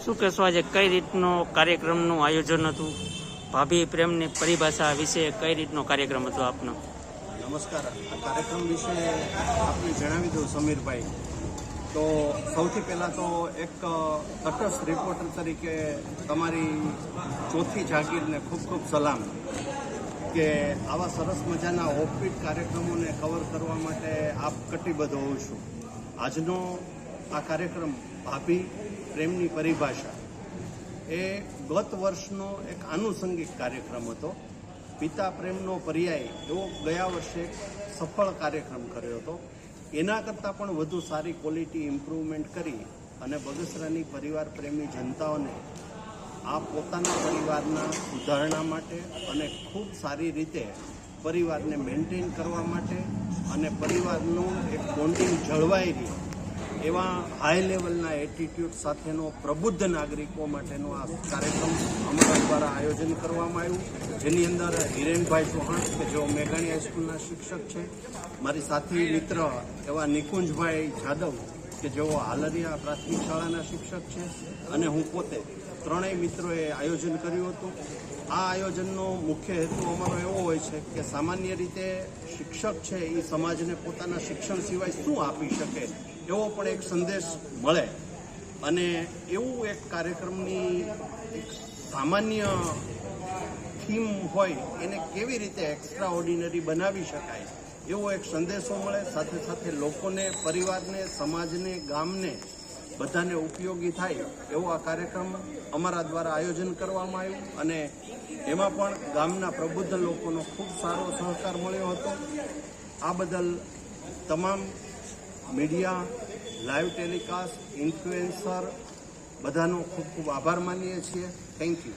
શું કહેશો, આજે કઈ રીતનો કાર્યક્રમનું આયોજન હતું? ભાભી પ્રેમની પરિભાષા વિશે કઈ રીતનો કાર્યક્રમ હતો આપનો? નમસ્કાર. આ કાર્યક્રમ વિશે આપને જણાવી દઉં સમીરભાઈ. તો સૌથી પહેલાં તો એક તટસ્થ રિપોર્ટર તરીકે તમારી ચોથી જાગીરને ખૂબ ખૂબ સલામ કે આવા સરસ મજાના ઓફબીટ કાર્યક્રમોને કવર કરવા માટે આપ કટિબદ્ધ હોઉં છું. આજનો આ કાર્યક્રમ ભાભી પ્રેમની પરિભાષા એ ગત વર્ષનો એક આનુષંગિક કાર્યક્રમ હતો. પિતા પ્રેમનો પર્યાય એવો ગયા વર્ષે સફળ કાર્યક્રમ કર્યો હતો. એના કરતાં પણ વધુ સારી ક્વોલિટી ઇમ્પ્રુવમેન્ટ કરી અને બગસરાની પરિવાર પ્રેમી જનતાઓને આ પોતાના પરિવારના સુધારણા માટે અને ખૂબ સારી રીતે પરિવારને મેન્ટેન કરવા માટે અને પરિવારનું એક બોન્ડિંગ જળવાઈ રહે એવા હાઈ લેવલના એટીટ્યૂડ સાથેનો પ્રબુદ્ધ નાગરિકો માટેનો આ કાર્યક્રમ અમારા દ્વારા આયોજન કરવામાં આવ્યું, જેની અંદર હિરેનભાઈ ચૌહાણ કે જેઓ મેઘાણી હાઈસ્કૂલના શિક્ષક છે, મારી સાથી મિત્ર એવા નિકુંજભાઈ જાદવ કે જેઓ હાલરિયા પ્રાથમિક શાળાના શિક્ષક છે, અને હું પોતે ત્રણેય મિત્રોએ આયોજન કર્યું હતું. આ આયોજનનો મુખ્ય હેતુ અમારો એવો હોય છે કે સામાન્ય રીતે શિક્ષક છે એ સમાજને પોતાના શિક્ષણ સિવાય શું આપી શકે એવો પણ એક સંદેશ મળે, અને એવું એક કાર્યક્રમની એક સામાન્ય થીમ હોય એને કેવી રીતે એક્સ્ટ્રા ઓર્ડિનરી બનાવી શકાય એવો એક સંદેશો મળે. સાથે સાથે લોકોને, પરિવારને, સમાજને, ગામને બધાને ઉપયોગી થાય એવો આ કાર્યક્રમ અમારા દ્વારા આયોજન કરવામાં આવ્યું, અને એમાં પણ ગામના પ્રબુદ્ધ લોકોનો ખૂબ સારો સહકાર મળ્યો હતો. આ બદલ તમામ મીડિયા, લાઈવ ટેલિકાસ્ટ, ઇન્ફ્લુએન્સર બધાનો ખૂબ ખૂબ આભાર માનીએ છીએ. Thank you.